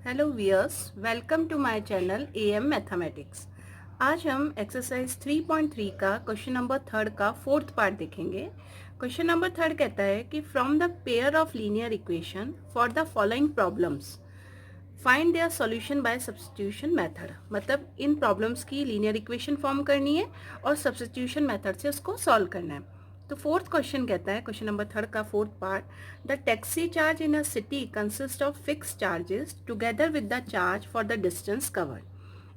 Hello viewers, welcome to my channel AM mathematics. आज हम exercise 3.3 का क्वेश्चन नंबर थर्ड का फोर्थ पार्ट देखेंगे। क्वेश्चन नंबर थर्ड कहता है कि from the pair of linear equation for the following problems find their solution by substitution method. मतलब इन प्रॉब्लम्स की लीनियर इक्वेशन फॉर्म करनी है और सब्स्टिट्यूशन मेथड से उसको सॉल्व करना है। तो फोर्थ क्वेश्चन कहता है, क्वेश्चन नंबर थर्ड का fourth part, the taxi charge in a city consist of fix charges together with the charge for the distance covered.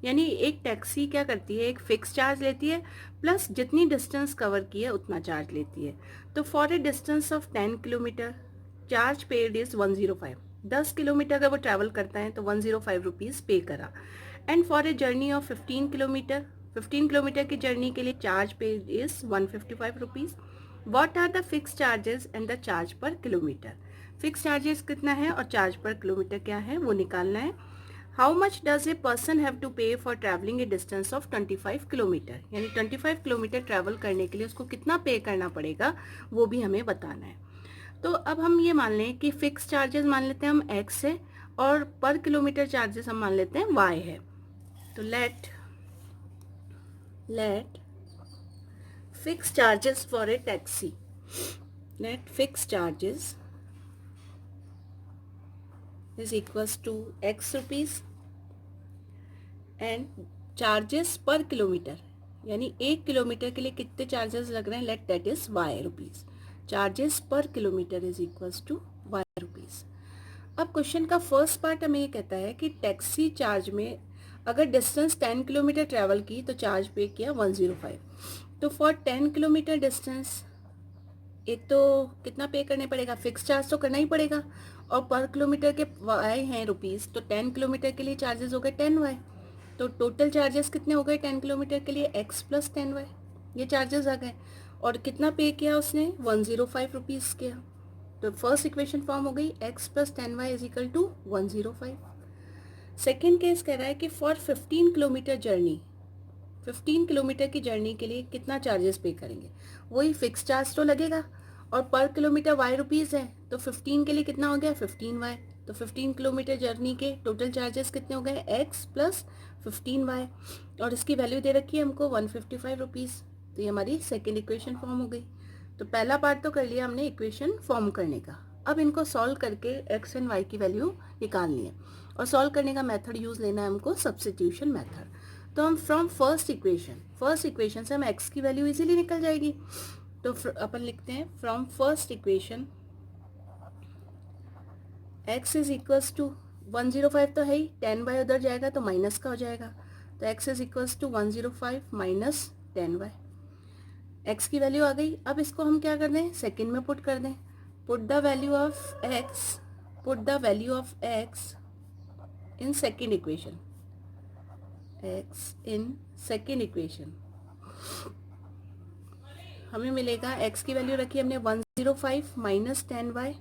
यानी एक टैक्सी क्या करती है, एक फिक्स चार्ज लेती है प्लस जितनी डिस्टेंस कवर की है उतना चार्ज लेती है। तो for a distance of 10 kilometre charge paid is 105। 10 kilometre अगर वो ट्रैवल करता है तो 105 रुपीज़ पे करा। And for a journey of 15 kilometre की जर्नी के लिए charge paid is 155 rupees. What are the fix charges and the charge per kilometre. Fix charges कितना है और चार्ज पर किलोमीटर क्या है वो निकालना है। How much does a person have to pay for travelling a distance of 25 kilometre. यानी 25 kilometre travel करने के लिए उसको कितना पे करना पड़ेगा वो भी हमें बताना है। तो अब हम ये मान लें कि फिक्स चार्जेस मान लेते हैं हम x है और पर किलोमीटर चार्जेस हम मान लेते हैं y है। तो let fix charges for a taxi, let fix charges is equals to x rupees and charges per kilometre, यानी 1 किलोमीटर के लिए कितने चार्जेस लग रहे हैं, let that is y rupees. Charges per kilometre is equals to y rupees. अब question का first part हमें ये कहता है कि टैक्सी चार्ज में अगर डिस्टेंस 10 किलोमीटर ट्रैवल की तो चार्ज पे किया 105। तो फॉर 10 किलोमीटर डिस्टेंस एक तो कितना पे करने पड़ेगा, फिक्स चार्ज तो करना ही पड़ेगा और पर किलोमीटर के वाई हैं रुपीज़, तो 10 किलोमीटर के लिए चार्जेस हो गए 10y। तो टोटल चार्जेस कितने हो गए 10 किलोमीटर के लिए, x प्लस 10y, ये चार्जेस आ गए। और कितना पे किया उसने, 105 रुपीज़ किया। तो फर्स्ट इक्वेशन फॉर्म हो गई x plus 10y is equal to 105। Second case कह रहा है कि फॉर 15 किलोमीटर जर्नी, 15 किलोमीटर की जर्नी के लिए कितना चार्जेस पे करेंगे, वही फिक्स चार्ज तो लगेगा और पर किलोमीटर y रुपीज़ है। तो 15 के लिए कितना हो गया 15y। तो 15 किलोमीटर जर्नी के टोटल चार्जेस कितने हो गए, x प्लस 15y और इसकी वैल्यू दे रखी है हमको 155 रुपीज़। तो ये हमारी सेकेंड इक्वेशन फॉर्म हो गई। तो पहला पार्ट तो कर लिया हमने इक्वेशन फॉर्म करने का। अब इनको सॉल्व करके x एंड y की वैल्यू निकालनी है और सॉल्व करने का मेथड यूज़ लेना है हमको सब्स्टिट्यूशन मेथड। तो हम फ्रॉम फर्स्ट इक्वेशन से हम x की वैल्यू इजीली निकल जाएगी। तो अपन लिखते हैं from first equation x is equals to 105 तो है ही, 10y उधर जाएगा तो माइनस का हो जाएगा। तो x is equals to 105 minus 10y, x की वैल्यू आ गई। अब इसको हम क्या कर दें, सेकेंड में पुट कर दें। Put the value of x in second equation, हमें मिलेगा x की वैल्यू रखी हमने 105 minus 10y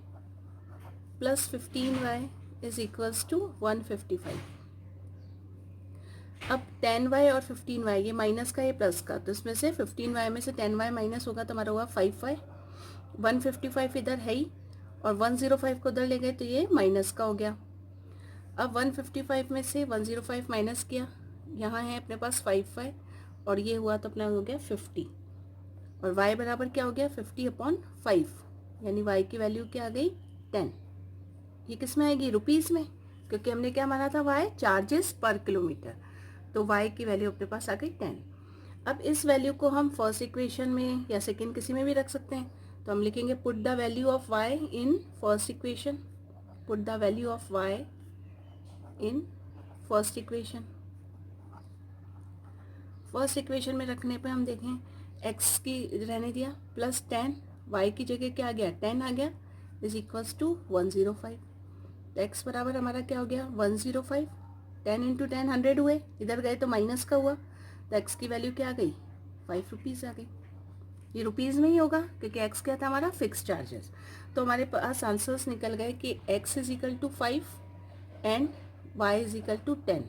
plus 15y is equals to 155। अब 10y और 15y ये माइनस का ये प्लस का, तो इसमें से 15y में से 10y माइनस होगा तो हमारा होगा 5y। 155 इधर है ही और 105 को उधर ले गए तो ये माइनस का हो गया। अब 155 में से 105 माइनस किया, यहाँ है अपने पास 5y और ये हुआ तो अपना हो गया 50 और y बराबर क्या हो गया 50/5, यानी y की वैल्यू क्या आ गई 10। ये किस में आएगी, रुपीज़ में, क्योंकि हमने क्या माना था y चार्जेस पर किलोमीटर। तो y की वैल्यू अपने पास आ गई 10। अब इस वैल्यू को हम फर्स्ट इक्वेशन में या सेकेंड किसी में भी रख सकते हैं। तो हम लिखेंगे put the value of y in first equation, put the value of y in first equation. First equation में रखने पे हम देखें x की रहने दिया प्लस 10, y की जगह क्या आ गया 10 आ गया, इज इक्वल्स टू 105। तो x बराबर हमारा क्या हो गया 105, 10 इंटू 10 100 हुए, इधर गए तो माइनस का हुआ, तो x की वैल्यू क्या आ गई 5 रुपीज़ आ गई। ये रुपीज़ में ही होगा क्योंकि x क्या था हमारा फिक्स चार्जेस। तो हमारे पास आंसर्स निकल गए कि x is equal to 5 and y is equal to 10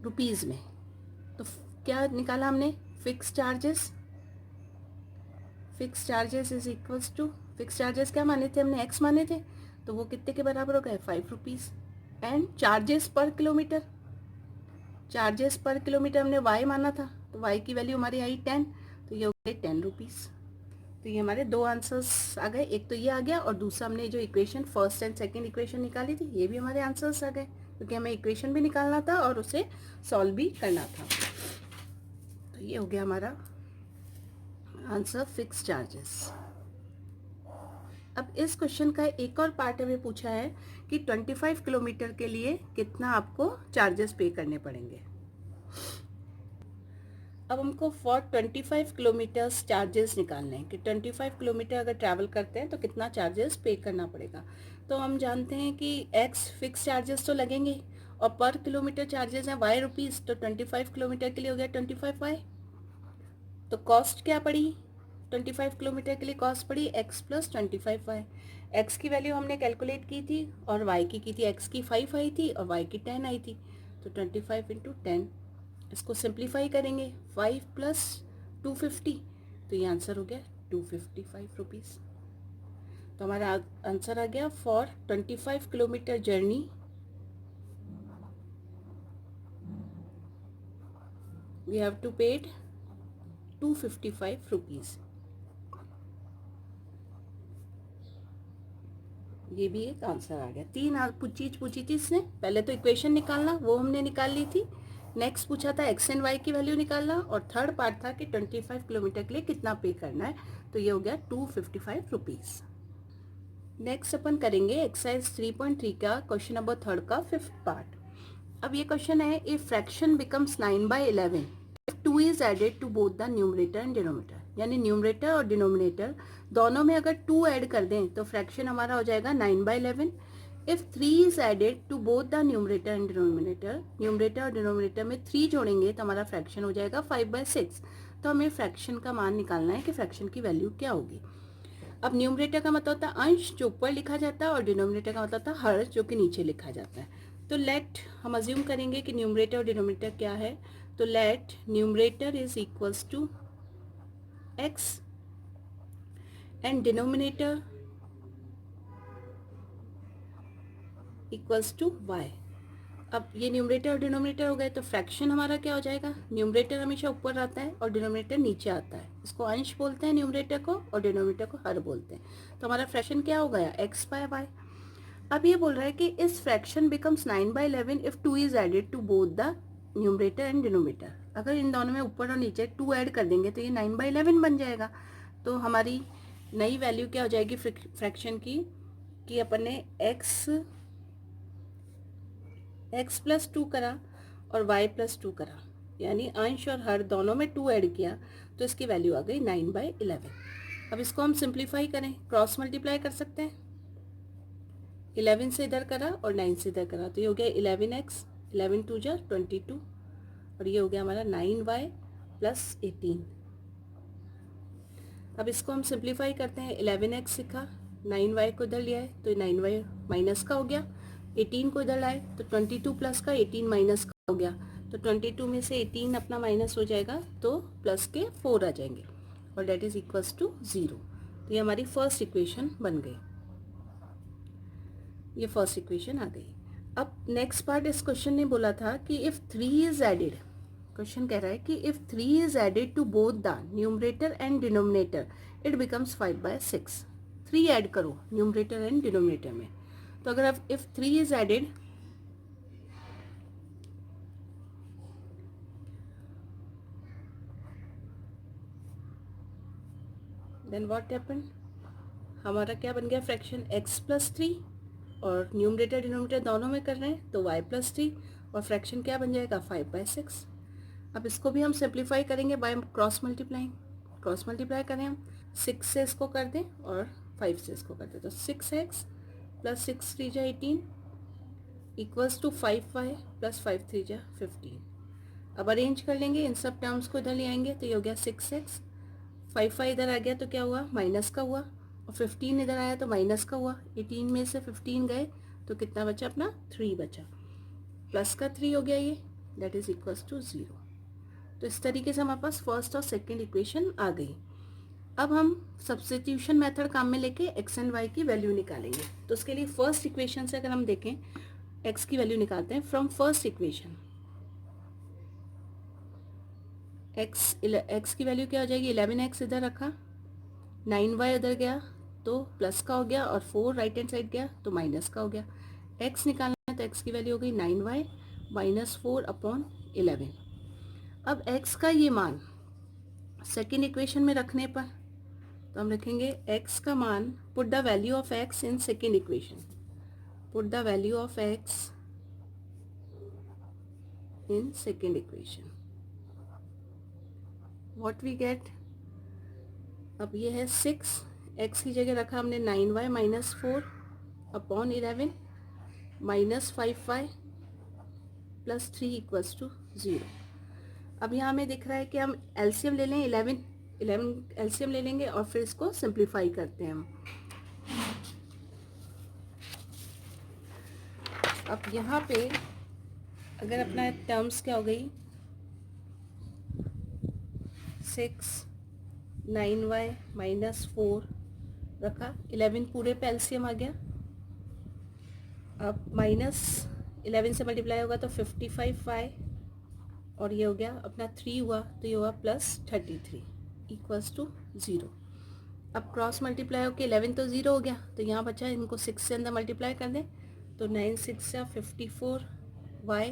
rupees में। तो क्या निकाला हमने, fix charges is equals to, fix charges क्या माने थे हमने x माने थे, तो वो कितने के बराबर हो गए 5 rupees. And charges per kilometre, charges per kilometre हमने y माना था, तो y की वैल्यू हमारी आई 10, तो ये हो गए 10 रुपीज़। तो ये हमारे दो आंसर्स आ गए, एक तो ये आ गया और दूसरा हमने जो equation first and second equation निकाली थी ये भी हमारे आंसर्स आ गए, क्योंकि हमें इक्वेशन भी निकालना था और उसे सॉल्व भी करना था। तो ये हो गया हमारा आंसर फिक्स चार्जेस। अब इस क्वेश्चन का एक और पार्ट हमें पूछा है कि 25 किलोमीटर के लिए कितना आपको चार्जेस पे करने पड़ेंगे। अब हमको फॉर 25 किलोमीटर्स चार्जेस निकालने हैं कि 25 किलोमीटर अगर ट्रैवल करते हैं तो कितना चार्जेस पे करना पड़ेगा। तो हम जानते हैं कि x फिक्स चार्जेस तो लगेंगे और पर किलोमीटर चार्जेस हैं y रुपीज़, तो 25 किलोमीटर के लिए हो गया 25y। तो कॉस्ट क्या पड़ी 25 किलोमीटर के लिए, कॉस्ट पड़ी x प्लस 25y। x की वैल्यू हमने कैलकुलेट की थी और y की थी, x की 5 आई थी और y की 10 आई थी, तो 25 इंटू 10, इसको सिंप्लीफाई करेंगे 5 प्लस 250, तो ये आंसर हो गया 255 रुपीज़। तो हमारा आंसर आ गया for 25 kilometre journey we have to paid 255 rupees. ये भी एक आंसर आ गया। तीन चीज पूछी थी इसने, पहले तो इक्वेशन निकालना वो हमने निकाल ली थी, नेक्स्ट पूछा था एक्स एंड वाई की वैल्यू निकालना, और थर्ड पार्ट था कि 25 किलोमीटर के लिए कितना पे करना है, तो ये हो गया 255 रुपीज़। नेक्स्ट अपन करेंगे एक्सरसाइज 3.3 का क्वेश्चन नंबर थर्ड का फिफ्थ पार्ट। अब ये क्वेश्चन है, if fraction becomes 9/11 if 2 is added to both the numerator and denominator, यानी न्यूमरेटर और डिनोमिनेटर दोनों में अगर 2 ऐड कर दें तो फ्रैक्शन हमारा हो जाएगा 9/11। If 3 is added to both the numerator and denominator, numerator और डिनोमिनेटर में 3 जोड़ेंगे तो हमारा फ्रैक्शन हो जाएगा 5/6। तो हमें फ्रैक्शन का मान निकालना है कि फ्रैक्शन की वैल्यू क्या होगी। अब न्यूमरेटर का मतलब होता है अंश जो ऊपर लिखा जाता है और डिनोमिनेटर का मतलब होता है हर जो कि नीचे लिखा जाता है। तो लेट हम अज्यूम करेंगे कि न्यूमरेटर और डिनोमिनेटर क्या है, तो let numerator is equals to x and denominator equals to y। अब ये न्यूमरेटर और डिनोमिनेटर हो गए तो फ्रैक्शन हमारा क्या हो जाएगा, न्यूमरेटर हमेशा ऊपर आता है और डिनोमिनेटर नीचे आता है, इसको अंश बोलते हैं न्यूमरेटर को और डिनोमिनेटर को हर बोलते हैं। तो हमारा फ्रैक्शन क्या हो गया x/y। अब ये बोल रहा है कि इस fraction becomes 9/11 if 2 is added to both the numerator and denominator, अगर इन दोनों में ऊपर और नीचे 2 ऐड कर देंगे तो ये 9/11 बन जाएगा। तो हमारी नई वैल्यू क्या हो जाएगी फ्रैक्शन की, कि अपन ने x प्लस 2 करा और y प्लस 2 करा, यानी अंश और हर दोनों में 2 ऐड किया तो इसकी वैल्यू आ गई 9/11। अब इसको हम सिंप्लीफाई करें, क्रॉस मल्टीप्लाई कर सकते हैं, 11 से इधर करा और 9 से इधर करा, तो ये हो गया 11x, 11 2 जा 22, और ये हो गया हमारा 9y प्लस 18। अब इसको हम सिंप्लीफाई करते हैं, 11x लिखा, 9y को इधर लिया है तो 9y माइनस का हो गया, 18 को इधर लाए तो 22 प्लस का 18 माइनस का हो गया, तो 22 में से 18 अपना माइनस हो जाएगा तो प्लस के 4 आ जाएंगे और डेट इज इक्वल्स टू 0। तो ये हमारी फर्स्ट इक्वेशन बन गई, ये फर्स्ट इक्वेशन आ गई। अब नेक्स्ट पार्ट इस क्वेश्चन ने बोला था कि इफ 3 इज एडेड, क्वेश्चन कह रहा है कि if 3 is added to both the numerator and denominator it becomes 5/6। 3 add करो न्यूमरेटर एंड डिनोमिनेटर में, तो अगर अब if 3 is added then what happen, हमारा क्या बन गया फ्रैक्शन x प्लस 3, और न्यूमरेटर डिनोमिनेटर दोनों में कर रहे हैं तो y प्लस 3, और फ्रैक्शन क्या बन जाएगा 5/6। अब इसको भी हम सिंप्लीफाई करेंगे by cross multiplying, cross multiply करें हम, 6 से इसको कर दें और 5 से इसको कर दें, तो 6x प्लस 6 3 जा 18 इक्वल्स टू 5y प्लस 5 3 जा 15। अब अरेंज कर लेंगे, इन सब टर्म्स को इधर ले आएंगे तो ये हो गया 6x, 5y इधर आ गया तो क्या हुआ माइनस का हुआ, और 15 इधर आया तो माइनस का हुआ, 18 में से 15 गए तो कितना बचा अपना 3 बचा, प्लस का 3 हो गया ये, दैट इज इक्वल्स टू 0। तो इस तरीके से हमारे पास फर्स्ट और सेकंड इक्वेशन आ गई। अब हम सब्स्टिट्यूशन मेथड काम में लेके x एंड y की वैल्यू निकालेंगे। तो उसके लिए फर्स्ट इक्वेशन से अगर हम देखें एक्स की वैल्यू निकालते हैं फ्रॉम फर्स्ट इक्वेशन। एक्स की वैल्यू क्या हो जाएगी, 11x इधर रखा, 9y उधर गया तो प्लस का हो गया, और 4 राइट हैंड साइड गया तो माइनस का हो गया। x निकालना है तो x की वैल्यू हो गई 9y माइनस 4/11। अब x का ये मान सेकेंड इक्वेशन में रखने पर तो हम रखेंगे x का मान, put the value of x in second equation, put the value of x in second equation, what we get. अब ये है 6, x की जगह रखा हमने 9y minus 4/11 minus 5y plus 3 equals to 0। अब यहाँ हमें दिख रहा है कि हम एलसीएम ले लें, 11 एलसीएम ले लेंगे और फिर इसको सिंप्लीफाई करते हैं हम। अब यहाँ पे अगर अपना टर्म्स क्या हो गई, 6 9y माइनस 4 रखा, 11 पूरे पे एलसीएम आ गया। अब माइनस 11 से मल्टीप्लाई होगा तो 55y, और ये हो गया अपना 3 हुआ तो ये हुआ प्लस 33 इक्वल्स टू 0। अब क्रॉस मल्टीप्लाई होके 11 तो 0 हो गया, तो यहाँ बचा, इनको 6 से अंदर मल्टीप्लाई कर दें तो 9 6 जा 54 y,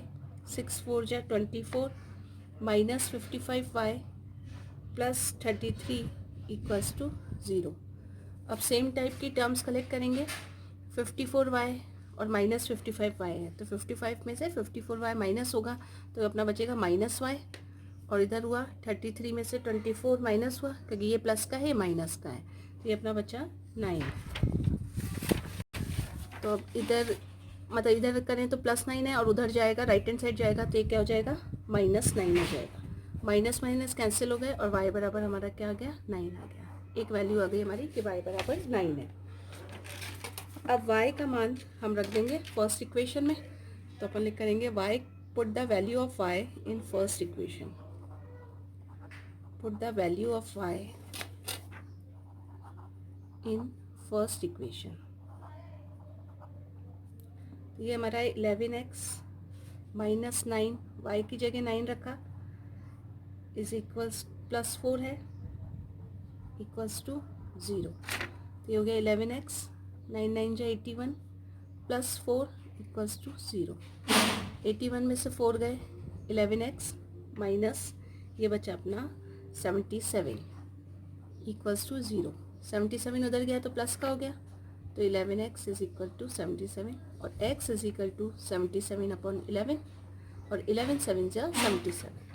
6 4 जा 24 minus 55 y plus 33 equals to 0। अब सेम टाइप की टर्म्स कलेक्ट करेंगे, 54y और माइनस 55y है तो 55 में से 54y माइनस होगा तो अपना बचेगा माइनस y, और इधर हुआ 33 में से 24 माइनस हुआ क्योंकि ये प्लस का है, माइनस का है, तो ये अपना बचा 9। तो अब इधर मतलब इधर करें तो प्लस 9 है और उधर जाएगा राइट हैंड साइड जाएगा तो ये क्या हो जाएगा, माइनस 9 हो जाएगा। माइनस माइनस कैंसिल हो गए और y बराबर हमारा क्या आ गया, 9 आ गया। एक वैल्यू आ गई हमारी कि y बराबर 9 है। अब y का मान हम रख देंगे फर्स्ट इक्वेशन में, तो अपन लिख करेंगे y, put the value of y in first equation, put the value of y in first equation. ये हमारा 11x माइनस 9, y की जगह 9 रखा, इज इक्वल्स प्लस 4 है इक्वल्स टू 0। तो ये हो गया 11x, 9 9 जा 81 प्लस 4 इक्वल्स टू 0। 81 में से 4 गए, 11x माइनस ये बचा अपना 77 इक्वल्स टू 0। 77 उधर गया तो प्लस का हो गया, तो 11x इज इक्वल टू 77 और x इज इक्वल टू 77/11 और 11 7 जा 77।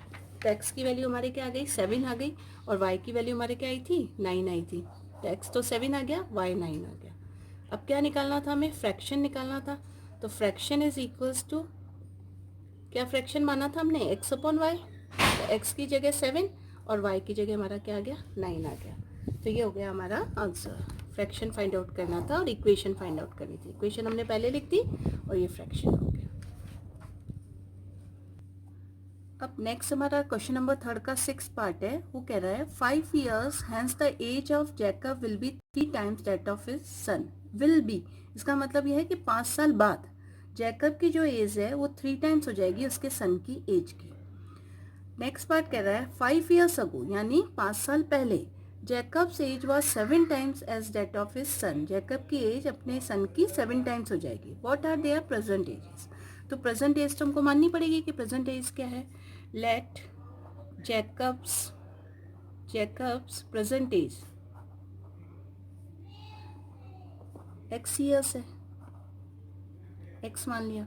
तो x की वैल्यू हमारे क्या आ गई, 7 आ गई, और y की वैल्यू हमारे क्या आई थी, 9 आई थी। तो x तो 7 आ गया, y 9 आ गया। अब क्या निकालना था हमें, फ्रैक्शन निकालना था। तो फ्रैक्शन इज इक्वल्स टू, क्या फ्रैक्शन माना था हमने, x अपॉन वाई। तो x की जगह 7 और y की जगह हमारा क्या आ गया, 9 आ गया। तो ये हो गया हमारा आंसर। फ्रैक्शन फाइंड आउट करना था और इक्वेशन फाइंड आउट करनी थी। इक्वेशन हमने पहले लिख दी और ये फ्रैक्शन हो गया। अब नेक्स्ट हमारा क्वेश्चन नंबर 3 का 6 पार्ट है। वो कह रहा है 5 years hence the age of Jacob will be 3 times that of his son. Will be, इसका मतलब यह है कि 5 साल बाद जैकब की जो एज है वो 3 times हो जाएगी उसके सन की एज की। नेक्स्ट पार्ट कह रहा है 5 years अगो, यानी 5 साल पहले, Jacob's age was 7 times age that of his son. Jacob की एज अपने सन की 7 times हो जाएगी। What are their present ages. तो प्रेजेंट एज तो हमको माननी पड़ेगी कि प्रेजेंट एज क्या है। Let Jacob's present age x years है, x मान लिया।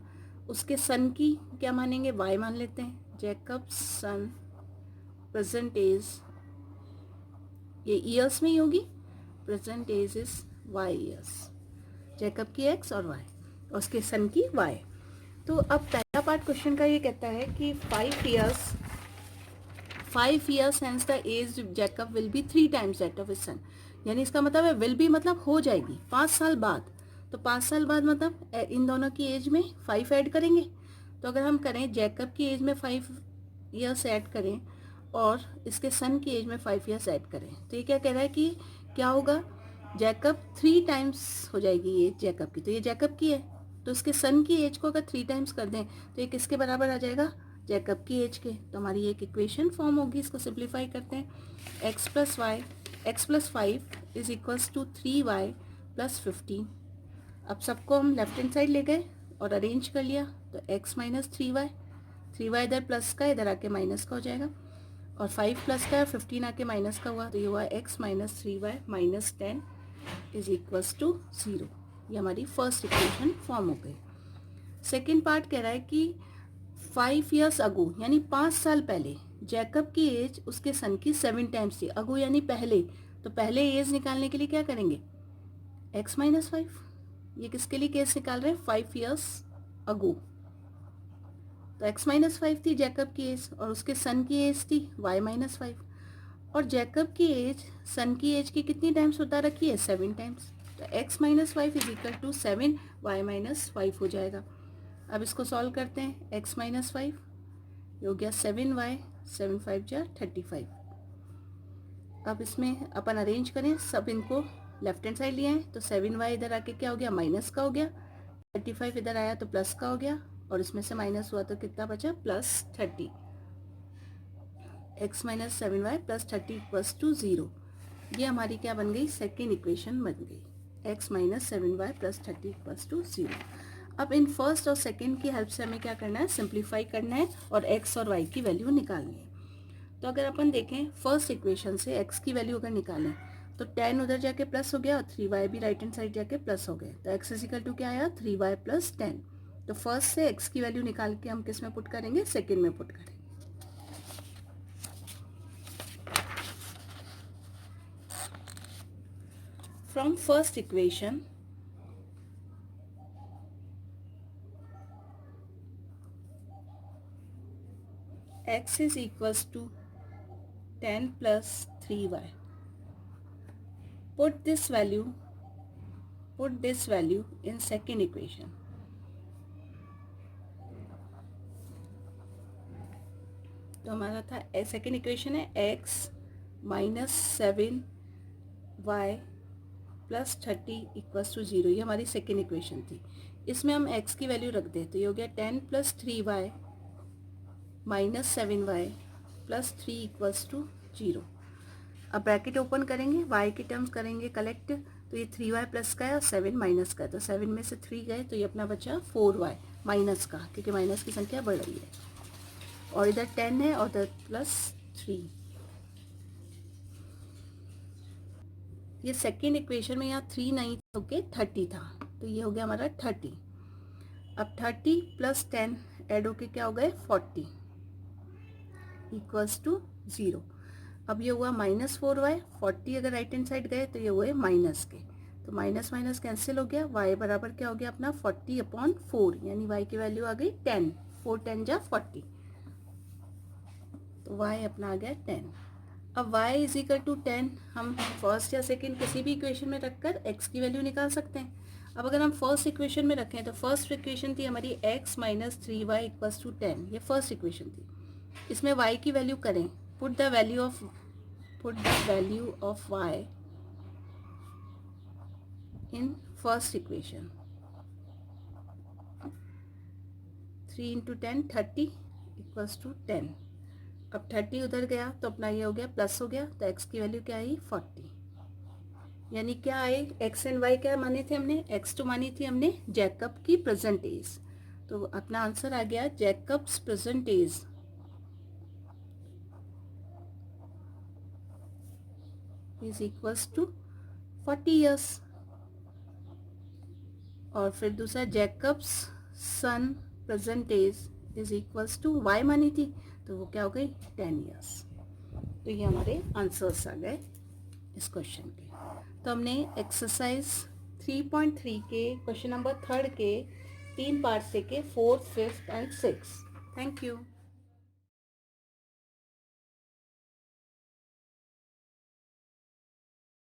उसके सन की क्या मानेंगे, y मान लेते हैं। जैकब्स सन प्रेजेंट एज, ये ईयर्स में ही होगी, present age is y years. Jacob की x और y, और उसके सन की y। तो अब पहला पार्ट क्वेश्चन का ये कहता है कि 5 years hence the age Jacob will be 3 times that of his son. यानी इसका मतलब है विल बी मतलब हो जाएगी 5 साल बाद। तो 5 साल बाद मतलब इन दोनों की एज में 5 ऐड करेंगे। तो अगर हम करें जैकब की एज में 5 years ऐड करें और इसके सन की एज में 5 years ऐड करें, तो ये क्या कह रहा है कि क्या होगा, जैकब 3 times हो जाएगी ये जैकब की। तो ये जैकब की है, तो उसके सन की एज को अगर 3 टाइम्स कर दें तो ये किसके बराबर आ जाएगा, जैकब की एज के। तो हमारी एक इक्वेशन फॉर्म होगी, इसको सिंप्लीफाई करते हैं, x + y x + 5 is equals to 3y + 15। अब सबको हम लेफ्ट हैंड साइड ले गए और अरेंज कर लिया, तो x - 3y, 3y इधर प्लस का, इधर आके माइनस का हो जाएगा, और 5 प्लस का है, 15 आके माइनस का हुआ, तो ये हुआ x - 3y - 10 is equals to 0। ये हमारी फर्स्ट इक्वेशन फॉर्म हो गई। सेकेंड पार्ट कह रहा है कि 5 years अगो यानी 5 साल पहले जैकब की एज उसके सन की 7 टाइम्स थी। अगो यानी पहले, तो पहले एज निकालने के लिए क्या करेंगे, x - 5। ये किसके लिए केस निकाल रहे हैं, 5 years अगो। तो x - 5 थी जैकब की एज और उसके सन की एज थी y - 5, और जैकब की एज सन की एज की कितनी टाइम्स बता रखी है, 7 टाइम्स। तो x - 5 is equal to 7 y - 5 हो जाएगा। अब इसको सॉल्व करते हैं, x - 5 ये हो गया 7y, 7 5 जा 35। अब इसमें अपन अरेंज करें, सब इनको लेफ्ट हैंड साइड लिए हैं, तो 7y इधर आके क्या हो गया, माइनस का हो गया, 35 इधर आया तो प्लस का हो गया, और इसमें से माइनस हुआ तो कितना बचा, +30। x - 7y + 30 equals to 0। ये हमारी क्या बन गई, सेकेंड इक्वेशन बन गई, x - 7y + 30 इक्वल्स टू 0। अब इन फर्स्ट और सेकेंड की हेल्प से हमें क्या करना है, सिंप्लीफाई करना है और x और y की वैल्यू निकालनी है। तो अगर अपन देखें फर्स्ट इक्वेशन से x की वैल्यू अगर निकालें तो 10 उधर जाके प्लस हो गया और 3y भी राइट हैंड साइड जाके प्लस हो गए, तो x इक्वल टू क्या आया, 3y + 10। तो फर्स्ट से x की वैल्यू निकाल के हम किस में पुट करेंगे, सेकेंड में पुट करेंगे। From first equation x is equals to 10 plus 3y. Put this value in second equation. तो हमारा था सेकेंड इक्वेशन है x - 7y + 30 इक्वल्स टू 0। ये हमारी सेकेंड इक्वेशन थी। इसमें हम x की वैल्यू रख दें तो ये हो गया 10 + 3y - 7y + 3 इक्वल्स टू 0। अब ब्रैकेट ओपन करेंगे, y के टर्म्स करेंगे कलेक्ट, तो ये 3y प्लस का है और 7 माइनस का है, तो 7 में से 3 गए तो ये अपना बचा 4y माइनस का, क्योंकि माइनस की संख्या बढ़ रही है, और इधर 10 है और इधर +3। ये सेकेंड इक्वेशन में यहाँ 3 नहीं था, ओके 30 था, तो ये हो गया हमारा 30। अब 30 + 10 ऐड होके क्या हो गए, 40 इक्वल्स टू 0। अब ये हुआ -4y, 40 अगर राइट हैंड साइड गए तो ये हुए माइनस के, तो माइनस माइनस कैंसिल हो गया, y बराबर क्या हो गया अपना 40/4, यानी y की वैल्यू आ गई 10, 4 10 जा 40, तो y अपना आ गया 10। अब y इज इक्वल टू 10 हम फर्स्ट या सेकेंड किसी भी इक्वेशन में रखकर x की वैल्यू निकाल सकते हैं। अब अगर हम फर्स्ट इक्वेशन में रखें तो फर्स्ट इक्वेशन थी हमारी x - 3y = 10, ये फर्स्ट इक्वेशन थी। इसमें y की वैल्यू करें, put the value of y in first equation, 3 × 10 30 equals to 10। अब 30 उधर गया तो अपना ये हो गया प्लस हो गया, तो x की वैल्यू क्या आई 40, यानी क्या आई, x एंड y क्या माने थे हमने, x तो मानी थी हमने जैकब की प्रेजेंट एज, तो अपना आंसर आ गया Jacob's present age is equals to 40 years। और फिर दूसरा Jacob's son present age is equals to y मानी थी, तो वो क्या हो गई 10 years। तो ये हमारे आंसर्स आ गए इस क्वेश्चन के। तो हमने एक्सरसाइज 3.3 के क्वेश्चन नंबर 3 के 3 पार्ट से के 4th 5th and 6th। Thank you.